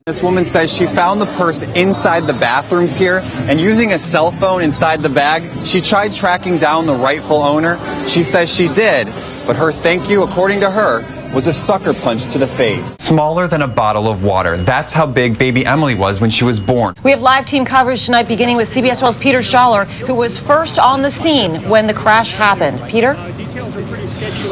This woman says she found the purse inside the bathrooms here, and using a cell phone inside the bag, she tried tracking down the rightful owner. She says she did, but her thank you, according to her, was a sucker punch to the face. Smaller than a bottle of water. That's how big baby Emily was when she was born. We have live team coverage tonight, beginning with CBS 12's Peter Schaller, who was first on the scene when the crash happened. Peter?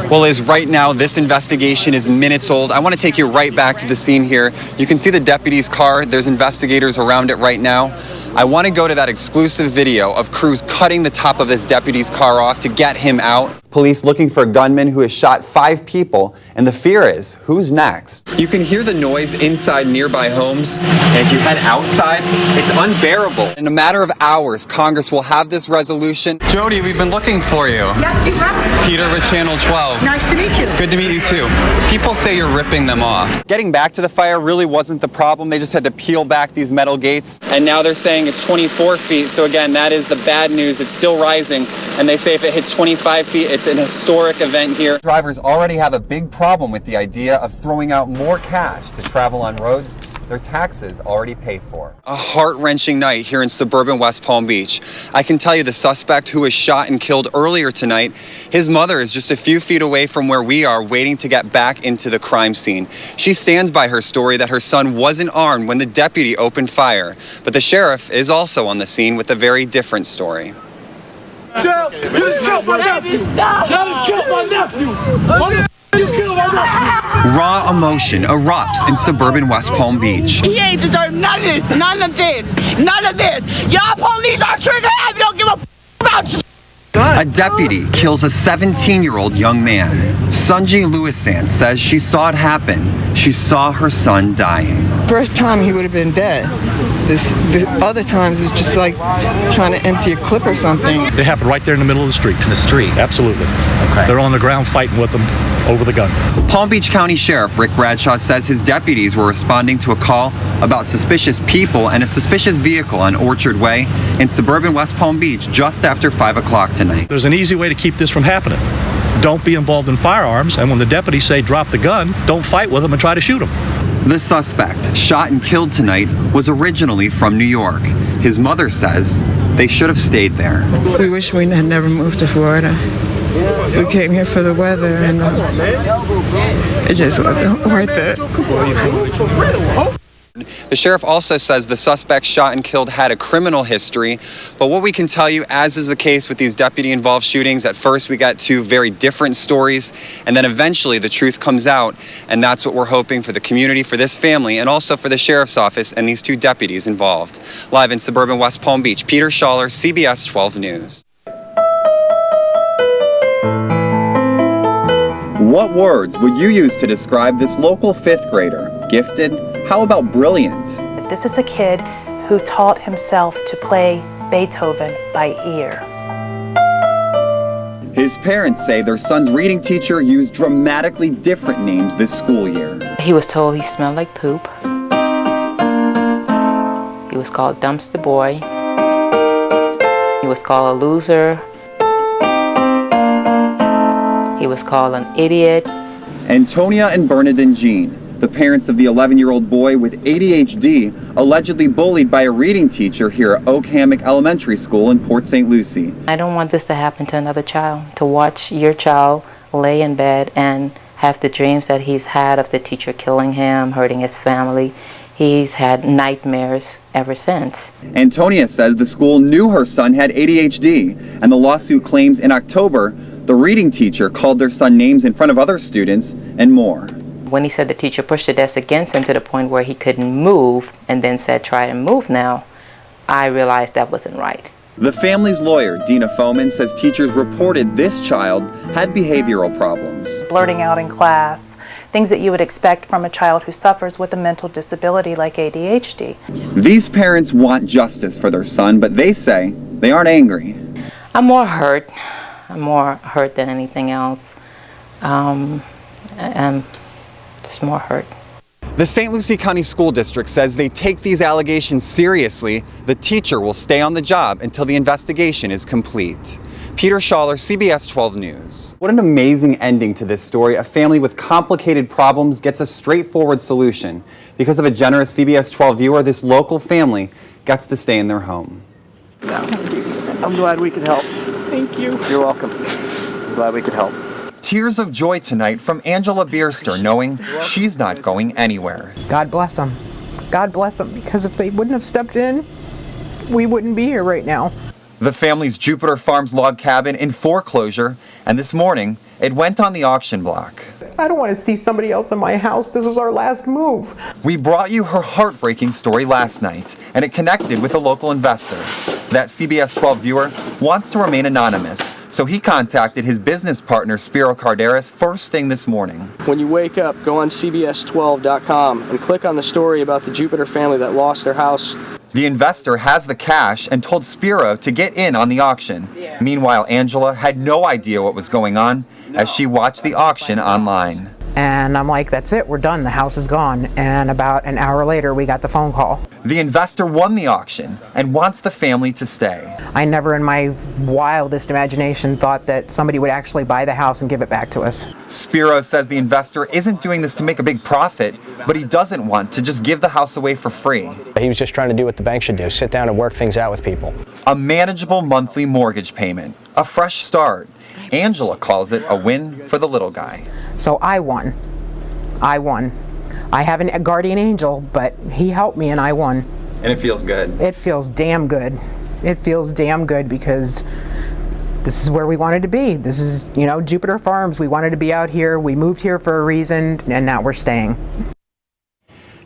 Well, Liz, right now this investigation is minutes old. I want to take you right back to the scene here. You can see the deputy's car. There's investigators around it right now. I want to go to that exclusive video of crews cutting the top of this deputy's car off to get him out. Police looking for a gunman who has shot 5 people, and the fear is, who's next? You can hear the noise inside nearby homes, and if you head outside, it's unbearable. In a matter of hours, Congress will have this resolution. Jody, we've been looking for you. Yes, you have. Peter with Channel 12. Nice to meet you. Good to meet you too. People say you're ripping them off. Getting back to the fire really wasn't the problem. They just had to peel back these metal gates. And now they're saying it's 24 feet. So again, that is the bad news. It's still rising. And they say if it hits 25 feet, it's an historic event here. Drivers already have a big problem with the idea of throwing out more cash to travel on roads their taxes already pay for. A heart-wrenching night here in suburban West Palm Beach. I can tell you the suspect who was shot and killed earlier tonight, his mother is just a few feet away from where we are, waiting to get back into the crime scene. She stands by her story that her son wasn't armed when the deputy opened fire, but the sheriff is also on the scene with a very different story. Joe, you just killed my nephew! You just killed my nephew! Why the you killed my nephew? Raw emotion erupts in suburban West Palm Beach. He ain't deserve none of this, none of this, none of this. Y'all police are trigger happy, don't give a about shit. A deputy kills a 17-year-old young man. Sunji Lewisan says she saw it happen. She saw her son dying. First time he would have been dead. The other times it's just like trying to empty a clip or something. It happened right there in the middle of the street. In the street? Absolutely. Okay. They're on the ground fighting with them over the gun. Palm Beach County Sheriff Rick Bradshaw says his deputies were responding to a call about suspicious people and a suspicious vehicle on Orchard Way in suburban West Palm Beach just after 5 o'clock tonight. There's an easy way to keep this from happening. Don't be involved in firearms, and when the deputies say drop the gun, don't fight with them and try to shoot them. The suspect, shot and killed tonight, was originally from New York. His mother says they should have stayed there. We wish we had never moved to Florida. We came here for the weather, and it just wasn't worth it. The sheriff also says the suspect shot and killed had a criminal history, but what we can tell you, as is the case with these deputy-involved shootings, at first we got 2 very different stories, and then eventually the truth comes out, and that's what we're hoping for the community, for this family, and also for the sheriff's office and these 2 deputies involved. Live in suburban West Palm Beach, Peter Schaller, CBS 12 News. What words would you use to describe this local 5th grader? Gifted? How about brilliant? This is a kid who taught himself to play Beethoven by ear. His parents say their son's reading teacher used dramatically different names this school year. He was told he smelled like poop. He was called Dumpster Boy. He was called a loser. He was called an idiot. Antonia and Bernadine Jean, the parents of the 11-year-old boy with ADHD, allegedly bullied by a reading teacher here at Oak Hammock Elementary School in Port St. Lucie. I don't want this to happen to another child, to watch your child lay in bed and have the dreams that he's had of the teacher killing him, hurting his family. He's had nightmares ever since. Antonia says the school knew her son had ADHD, and the lawsuit claims in October the reading teacher called their son names in front of other students and more. When he said the teacher pushed the desk against him to the point where he couldn't move and then said, try to move now, I realized that wasn't right. The family's lawyer, Dina Foman, says teachers reported this child had behavioral problems. Blurting out in class, things that you would expect from a child who suffers with a mental disability like ADHD. These parents want justice for their son, but they say they aren't angry. I'm more hurt. I'm more hurt than anything else. I'm just more hurt. The St. Lucie County School District says they take these allegations seriously. The teacher will stay on the job until the investigation is complete. Peter Schaller, CBS 12 News. What an amazing ending to this story. A family with complicated problems gets a straightforward solution. Because of a generous CBS 12 viewer, this local family gets to stay in their home. I'm glad we could help. Thank you. You're welcome. I'm glad we could help. Tears of joy tonight from Angela Bierster, knowing she's not going anywhere. God bless them. God bless them, because if they wouldn't have stepped in, we wouldn't be here right now. The family's Jupiter Farms log cabin in foreclosure, and this morning, it went on the auction block. I don't want to see somebody else in my house. This was our last move. We brought you her heartbreaking story last night, and it connected with a local investor. That CBS 12 viewer wants to remain anonymous, so he contacted his business partner, Spiro Carderas, first thing this morning. When you wake up, go on CBS12.com and click on the story about the Jupiter family that lost their house. The investor has the cash and told Spiro to get in on the auction. Meanwhile, Angela had no idea what was going on as she watched the auction online. And I'm like, that's it, we're done, the house is gone. And about an hour later, we got the phone call. The investor won the auction and wants the family to stay. I never in my wildest imagination thought that somebody would actually buy the house and give it back to us. Spiro says the investor isn't doing this to make a big profit, but he doesn't want to just give the house away for free. He was just trying to do what the bank should do, sit down and work things out with people. A manageable monthly mortgage payment, a fresh start. Angela calls it a win for the little guy. So I won. I won. I have a guardian angel, but he helped me and I won. And it feels good. It feels damn good. It feels damn good because this is where we wanted to be. This is, you know, Jupiter Farms. We wanted to be out here. We moved here for a reason, and now we're staying.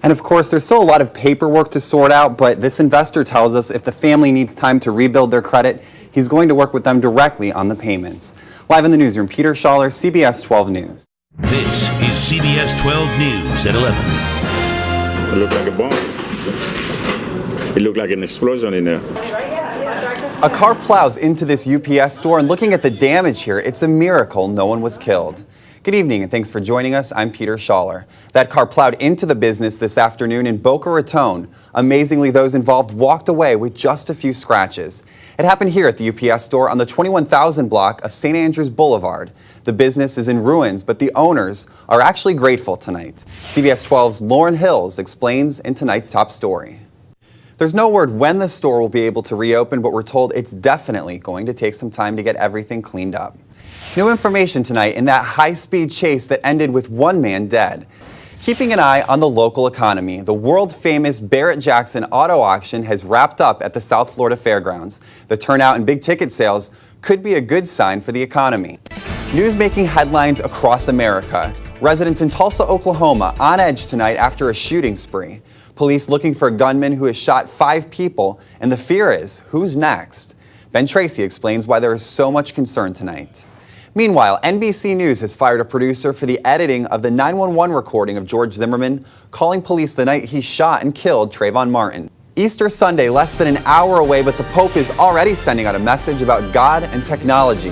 And of course, there's still a lot of paperwork to sort out, but this investor tells us if the family needs time to rebuild their credit, he's going to work with them directly on the payments. Live in the newsroom, Peter Schaller, CBS 12 News. This is CBS 12 News at 11. It looked like a bomb. It looked like an explosion in there. A car plows into this UPS store, and looking at the damage here, it's a miracle no one was killed. Good evening, and thanks for joining us. I'm Peter Schaller. That car plowed into the business this afternoon in BOCA, RATON. Amazingly, those involved walked away with just a few scratches. It happened here at the UPS store on the 21,000 block of St. Andrews Boulevard. The business is in ruins, but the owners are actually grateful tonight. CBS 12's Lauren Hills explains in tonight's top story. There's no word when the store will be able to reopen, but we're told it's definitely going to take some time to get everything cleaned up. New information tonight in that high-speed chase that ended with one man dead. Keeping an eye on the local economy, the world-famous Barrett-Jackson auto auction has wrapped up at the South Florida Fairgrounds. The turnout and big ticket sales could be a good sign for the economy. News making headlines across America. Residents in Tulsa, Oklahoma on edge tonight after a shooting spree. Police looking for a gunman who has shot 5 people, and the fear is, who's next? Ben Tracy explains why there is so much concern tonight. Meanwhile, NBC News has fired a producer for the editing of the 911 recording of George Zimmerman calling police the night he shot and killed Trayvon Martin. Easter Sunday, less than an hour away, but the Pope is already sending out a message about God and technology.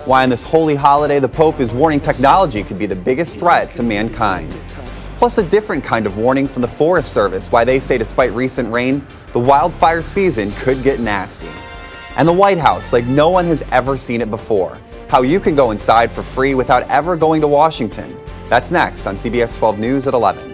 Why on this holy holiday, the Pope is warning technology could be the biggest threat to mankind. Plus a different kind of warning from the Forest Service, why they say despite recent rain, the wildfire season could get nasty. And the White House like no one has ever seen it before. How you can go inside for free without ever going to Washington. That's next on CBS 12 News at 11.